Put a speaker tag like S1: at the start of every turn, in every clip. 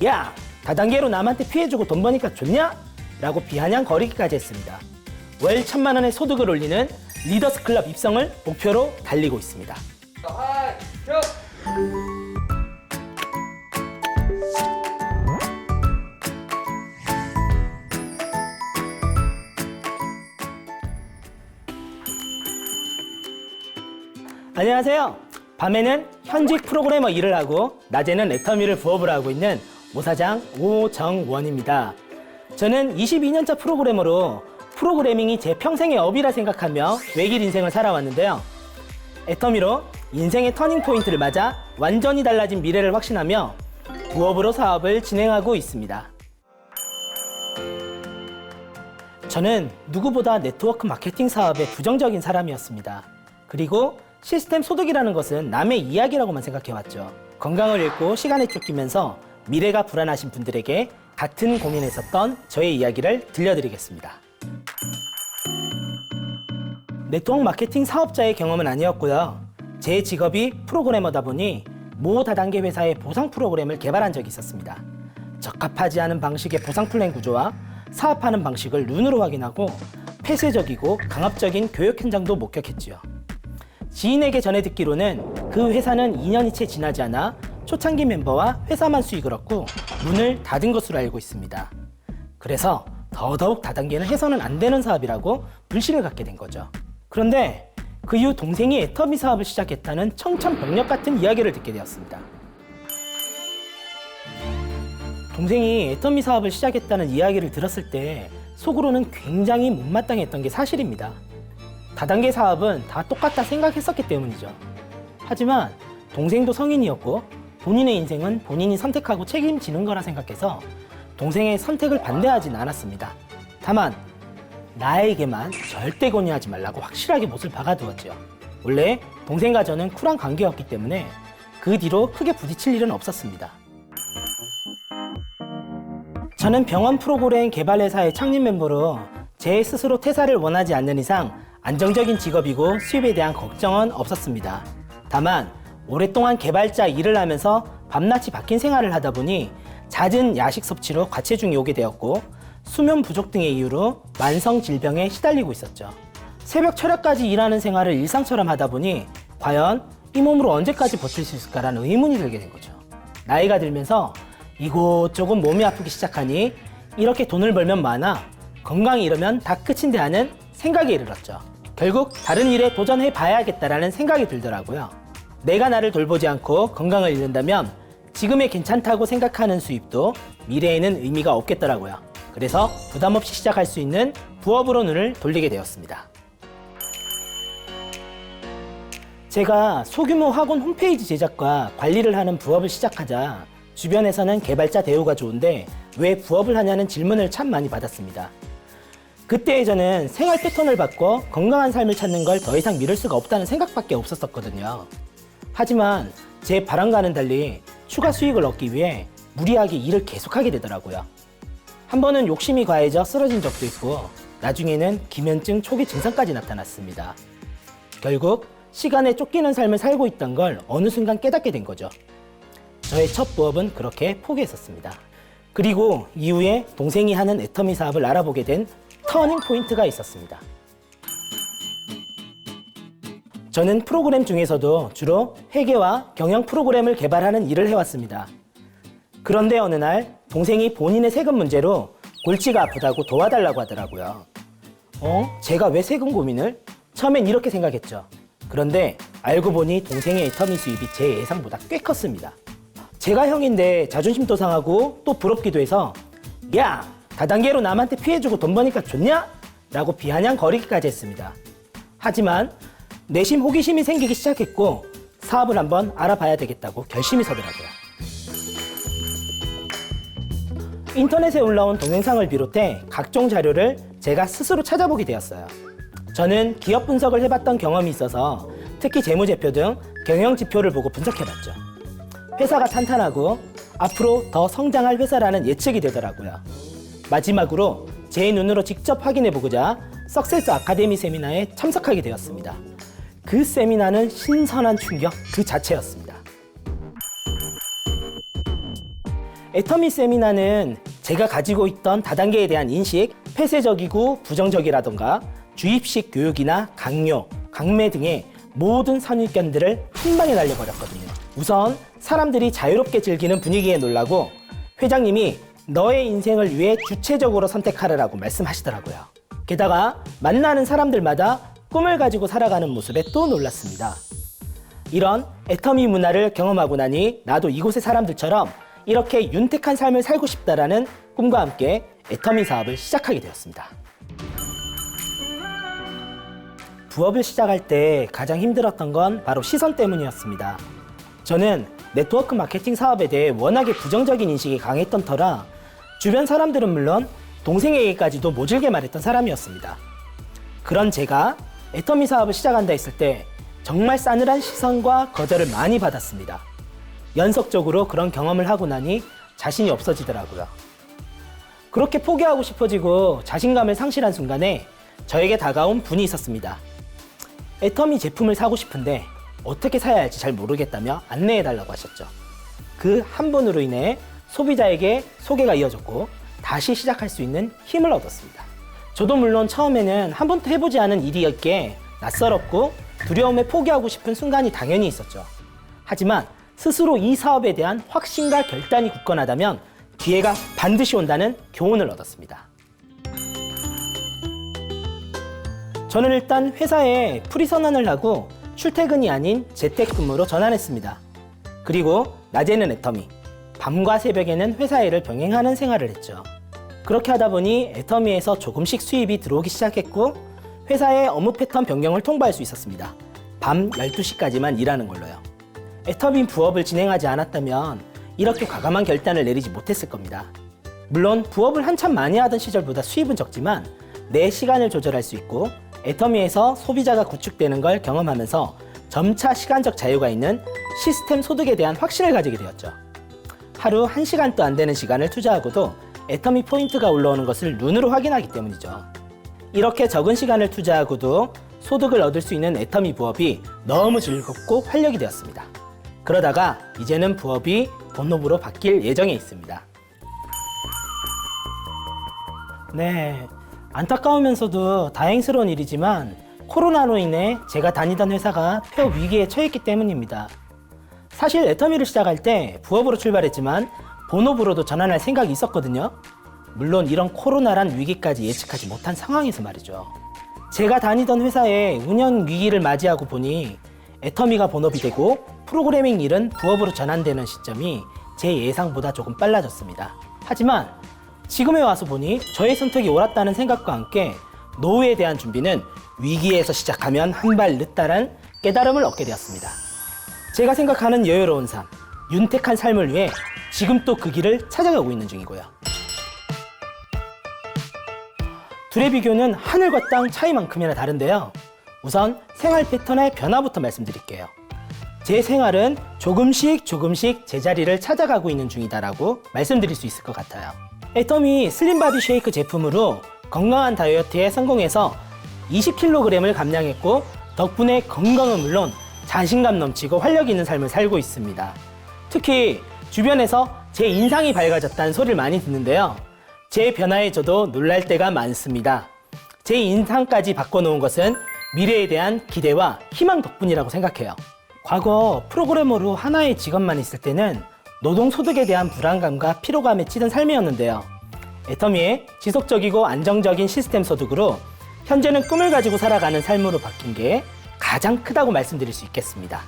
S1: 야, 다단계로 남한테 피해주고 돈 버니까 좋냐? 라고 비아냥거리기까지 했습니다. 월 1,000만 원의 소득을 올리는 리더스 클럽 입성을 목표로 달리고 있습니다. 안녕하세요. 밤에는 현직 프로그래머 일을 하고 낮에는 애터미를 부업을 하고 있는 모사장 오정원입니다. 저는 22년차 프로그래머로 프로그래밍이 제 평생의 업이라 생각하며 외길 인생을 살아왔는데요. 애터미로 인생의 터닝 포인트를 맞아 완전히 달라진 미래를 확신하며 부업으로 사업을 진행하고 있습니다. 저는 누구보다 네트워크 마케팅 사업에 부정적인 사람이었습니다. 그리고 시스템 소득이라는 것은 남의 이야기라고만 생각해왔죠. 건강을 잃고 시간에 쫓기면서 미래가 불안하신 분들에게 같은 고민했었던 저의 이야기를 들려드리겠습니다. 네트워크 마케팅 사업자의 경험은 아니었고요. 제 직업이 프로그래머다 보니 모 다단계 회사의 보상 프로그램을 개발한 적이 있었습니다. 적합하지 않은 방식의 보상 플랜 구조와 사업하는 방식을 눈으로 확인하고 폐쇄적이고 강압적인 교육 현장도 목격했지요. 지인에게 전해 듣기로는 그 회사는 2년이 채 지나지 않아 초창기 멤버와 회사만 수익을 얻고 문을 닫은 것으로 알고 있습니다. 그래서 더더욱 다단계는 해서는 안 되는 사업이라고 불신을 갖게 된 거죠. 그런데 그 이후 동생이 애터미 사업을 시작했다는 청천벽력 같은 이야기를 듣게 되었습니다. 동생이 애터미 사업을 시작했다는 이야기를 들었을 때 속으로는 굉장히 못마땅했던 게 사실입니다. 다단계 사업은 다 똑같다 생각했었기 때문이죠. 하지만 동생도 성인이었고 본인의 인생은 본인이 선택하고 책임지는 거라 생각해서 동생의 선택을 반대하진 않았습니다. 다만 나에게만 절대 권유하지 말라고 확실하게 못을 박아두었죠. 원래 동생과 저는 쿨한 관계였기 때문에 그 뒤로 크게 부딪힐 일은 없었습니다. 저는 병원 프로그램 개발 회사의 창립 멤버로 제 스스로 퇴사를 원하지 않는 이상 안정적인 직업이고 수입에 대한 걱정은 없었습니다. 다만 오랫동안 개발자 일을 하면서 밤낮이 바뀐 생활을 하다 보니 잦은 야식 섭취로 과체중이 오게 되었고 수면 부족 등의 이유로 만성 질병에 시달리고 있었죠. 새벽 철야까지 일하는 생활을 일상처럼 하다 보니 과연 이 몸으로 언제까지 버틸 수 있을까라는 의문이 들게 된 거죠. 나이가 들면서 이곳저곳 몸이 아프기 시작하니 이렇게 돈을 벌면 많아 건강이 이러면 다 끝인데 하는 생각에 이르렀죠. 결국 다른 일에 도전해 봐야겠다라는 생각이 들더라고요. 내가 나를 돌보지 않고 건강을 잃는다면 지금의 괜찮다고 생각하는 수입도 미래에는 의미가 없겠더라고요. 그래서 부담 없이 시작할 수 있는 부업으로 눈을 돌리게 되었습니다. 제가 소규모 학원 홈페이지 제작과 관리를 하는 부업을 시작하자 주변에서는 개발자 대우가 좋은데 왜 부업을 하냐는 질문을 참 많이 받았습니다. 그때 저는 생활 패턴을 바꿔 건강한 삶을 찾는 걸 더 이상 미룰 수가 없다는 생각밖에 없었거든요. 하지만 제 바람과는 달리 추가 수익을 얻기 위해 무리하게 일을 계속하게 되더라고요. 한 번은 욕심이 과해져 쓰러진 적도 있고 나중에는 기면증 초기 증상까지 나타났습니다. 결국 시간에 쫓기는 삶을 살고 있던 걸 어느 순간 깨닫게 된 거죠. 저의 첫 부업은 그렇게 포기했었습니다. 그리고 이후에 동생이 하는 애터미 사업을 알아보게 된 터닝 포인트가 있었습니다. 저는 프로그램 중에서도 주로 회계와 경영 프로그램을 개발하는 일을 해왔습니다. 그런데 어느 날 동생이 본인의 세금 문제로 골치가 아프다고 도와달라고 하더라고요. 제가 왜 세금 고민을? 처음엔 이렇게 생각했죠. 그런데 알고 보니 동생의 애터미 수입이 제 예상보다 꽤 컸습니다. 제가 형인데 자존심도 상하고 또 부럽기도 해서 야! 다단계로 남한테 피해주고 돈 버니까 좋냐? 라고 비아냥거리기까지 했습니다. 하지만 내심 호기심이 생기기 시작했고 사업을 한번 알아봐야 되겠다고 결심이 서더라고요. 인터넷에 올라온 동영상을 비롯해 각종 자료를 제가 스스로 찾아보게 되었어요. 저는 기업 분석을 해봤던 경험이 있어서 특히 재무제표 등 경영지표를 보고 분석해봤죠. 회사가 탄탄하고 앞으로 더 성장할 회사라는 예측이 되더라고요. 마지막으로 제 눈으로 직접 확인해보고자 석세스 아카데미 세미나에 참석하게 되었습니다. 그 세미나는 신선한 충격 그 자체였습니다. 애터미 세미나는 제가 가지고 있던 다단계에 대한 인식, 폐쇄적이고 부정적이라던가 주입식 교육이나 강요, 강매 등의 모든 선입견들을 한 방에 날려버렸거든요. 우선 사람들이 자유롭게 즐기는 분위기에 놀라고 회장님이 너의 인생을 위해 주체적으로 선택하라고 말씀하시더라고요. 게다가 만나는 사람들마다 꿈을 가지고 살아가는 모습에 또 놀랐습니다. 이런 애터미 문화를 경험하고 나니 나도 이곳의 사람들처럼 이렇게 윤택한 삶을 살고 싶다라는 꿈과 함께 애터미 사업을 시작하게 되었습니다. 부업을 시작할 때 가장 힘들었던 건 바로 시선 때문이었습니다. 저는 네트워크 마케팅 사업에 대해 워낙에 부정적인 인식이 강했던 터라 주변 사람들은 물론 동생에게까지도 모질게 말했던 사람이었습니다. 그런 제가 애터미 사업을 시작한다 했을 때 정말 싸늘한 시선과 거절을 많이 받았습니다. 연속적으로 그런 경험을 하고 나니 자신이 없어지더라고요. 그렇게 포기하고 싶어지고 자신감을 상실한 순간에 저에게 다가온 분이 있었습니다. 애터미 제품을 사고 싶은데 어떻게 사야 할지 잘 모르겠다며 안내해달라고 하셨죠. 그 한 분으로 인해 소비자에게 소개가 이어졌고 다시 시작할 수 있는 힘을 얻었습니다. 저도 물론 처음에는 한 번도 해보지 않은 일이었기에 낯설었고 두려움에 포기하고 싶은 순간이 당연히 있었죠. 하지만 스스로 이 사업에 대한 확신과 결단이 굳건하다면 기회가 반드시 온다는 교훈을 얻었습니다. 저는 일단 회사에 프리선언을 하고 출퇴근이 아닌 재택근무로 전환했습니다. 그리고 낮에는 애터미, 밤과 새벽에는 회사 일을 병행하는 생활을 했죠. 그렇게 하다 보니 애터미에서 조금씩 수입이 들어오기 시작했고 회사의 업무 패턴 변경을 통보할 수 있었습니다. 밤 12시까지만 일하는 걸로요. 애터미 부업을 진행하지 않았다면 이렇게 과감한 결단을 내리지 못했을 겁니다. 물론 부업을 한참 많이 하던 시절보다 수입은 적지만 내 시간을 조절할 수 있고 애터미에서 소비자가 구축되는 걸 경험하면서 점차 시간적 자유가 있는 시스템 소득에 대한 확신을 가지게 되었죠. 하루 1시간도 안 되는 시간을 투자하고도 애터미 포인트가 올라오는 것을 눈으로 확인하기 때문이죠. 이렇게 적은 시간을 투자하고도 소득을 얻을 수 있는 애터미 부업이 너무 즐겁고 활력이 되었습니다. 그러다가 이제는 부업이 본업으로 바뀔 예정에 있습니다. 네, 안타까우면서도 다행스러운 일이지만 코로나로 인해 제가 다니던 회사가 폐업 위기에 처했기 때문입니다. 사실 애터미를 시작할 때 부업으로 출발했지만 본업으로도 전환할 생각이 있었거든요. 물론 이런 코로나란 위기까지 예측하지 못한 상황에서 말이죠. 제가 다니던 회사의 운영 위기를 맞이하고 보니 애터미가 본업이 되고 프로그래밍 일은 부업으로 전환되는 시점이 제 예상보다 조금 빨라졌습니다. 하지만 지금에 와서 보니 저의 선택이 옳았다는 생각과 함께 노후에 대한 준비는 위기에서 시작하면 한 발 늦다라는 깨달음을 얻게 되었습니다. 제가 생각하는 여유로운 삶, 윤택한 삶을 위해 지금 또 그 길을 찾아가고 있는 중이고요. 둘의 비교는 하늘과 땅 차이만큼이나 다른데요. 우선 생활 패턴의 변화부터 말씀드릴게요. 제 생활은 조금씩 제자리를 찾아가고 있는 중이다라고 말씀드릴 수 있을 것 같아요. 애터미 슬림바디 쉐이크 제품으로 건강한 다이어트에 성공해서 20kg을 감량했고 덕분에 건강은 물론 자신감 넘치고 활력 있는 삶을 살고 있습니다. 특히 주변에서 제 인상이 밝아졌다는 소리를 많이 듣는데요. 제 변화에 저도 놀랄 때가 많습니다. 제 인상까지 바꿔놓은 것은 미래에 대한 기대와 희망 덕분이라고 생각해요. 과거 프로그래머로 하나의 직업만 있을 때는 노동소득에 대한 불안감과 피로감에 찌든 삶이었는데요. 애터미의 지속적이고 안정적인 시스템 소득으로 현재는 꿈을 가지고 살아가는 삶으로 바뀐 게 가장 크다고 말씀드릴 수 있겠습니다.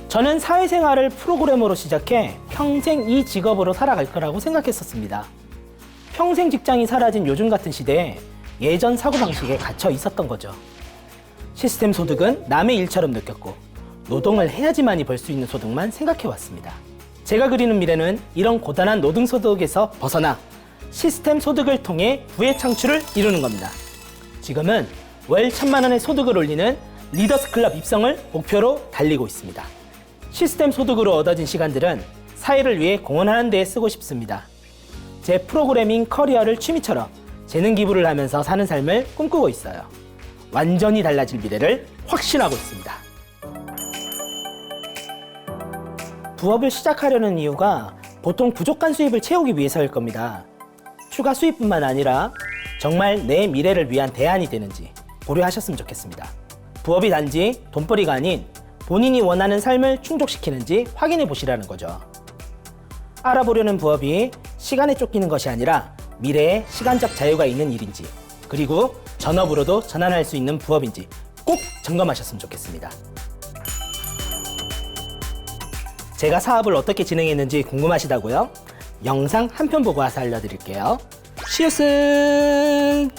S1: 저는 사회생활을 프로그래머로 시작해 평생 이 직업으로 살아갈 거라고 생각했었습니다. 평생 직장이 사라진 요즘 같은 시대에 예전 사고방식에 갇혀 있었던 거죠. 시스템 소득은 남의 일처럼 느꼈고 노동을 해야지만이 벌 수 있는 소득만 생각해왔습니다. 제가 그리는 미래는 이런 고단한 노동소득에서 벗어나 시스템 소득을 통해 부의 창출을 이루는 겁니다. 지금은 월 1,000만 원의 소득을 올리는 리더스 클럽 입성을 목표로 달리고 있습니다. 시스템 소득으로 얻어진 시간들은 사회를 위해 공헌하는 데에 쓰고 싶습니다. 제 프로그래밍 커리어를 취미처럼 재능 기부를 하면서 사는 삶을 꿈꾸고 있어요. 완전히 달라질 미래를 확신하고 있습니다. 부업을 시작하려는 이유가 보통 부족한 수입을 채우기 위해서일 겁니다. 추가 수입뿐만 아니라 정말 내 미래를 위한 대안이 되는지 고려하셨으면 좋겠습니다. 부업이 단지 돈벌이가 아닌 본인이 원하는 삶을 충족시키는지 확인해 보시라는 거죠. 알아보려는 부업이 시간에 쫓기는 것이 아니라 미래에 시간적 자유가 있는 일인지, 그리고 전업으로도 전환할 수 있는 부업인지 꼭 점검하셨으면 좋겠습니다. 제가 사업을 어떻게 진행했는지 궁금하시다고요? 영상 한 편 보고 와서 알려드릴게요. 시우슨!